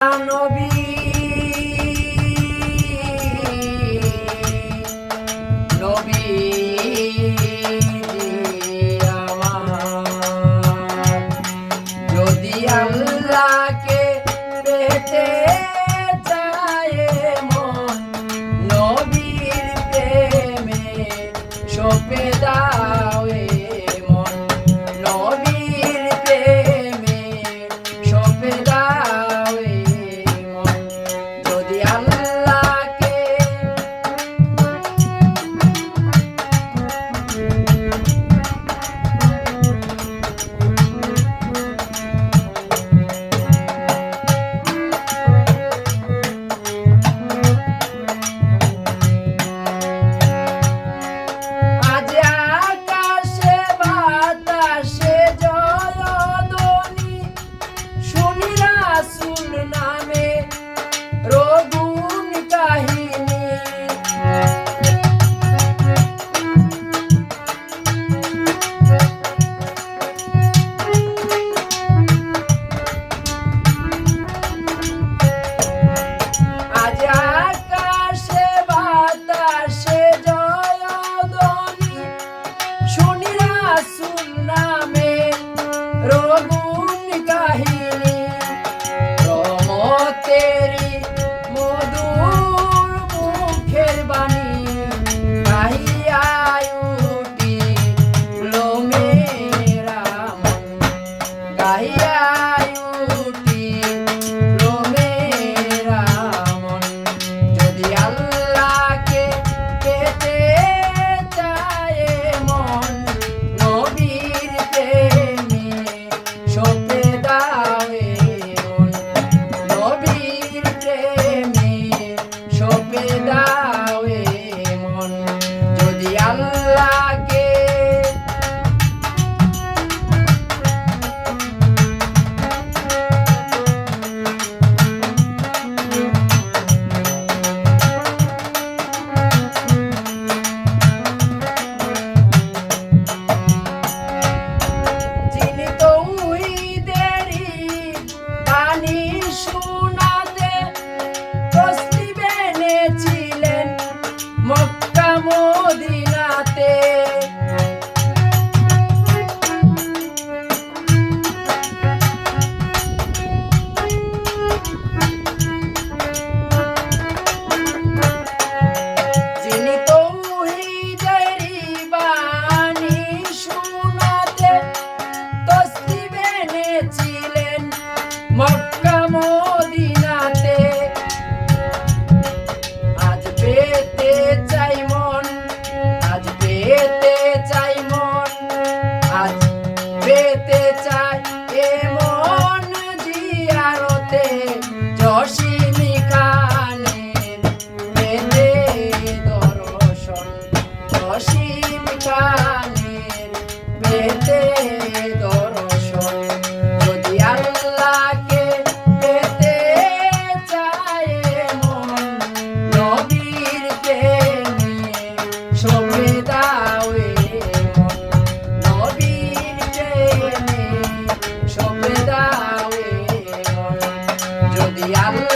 নবী নবী আমার যদি আল্লাহকে পেতে চায় মন নবীর প্রেমে সঁপে দাও মন নবীর প্রেমে সঁপে দাও মন যদি আল্লাহকে মক্কা মদিনাতে আজ পেতে চাই মন আজ পেতে চাই মন আজ পেতে চাই মন জিয়ারতে জসিমি খানের পেতে দর্শন জসিমি খানের পেতে দর্শন যদি আল্লাহকে পেতে চায় মন নবীর প্রেমে সঁপে দাও মন নবীর প্রেমে সঁপে দাও মন যদি আল্লাহ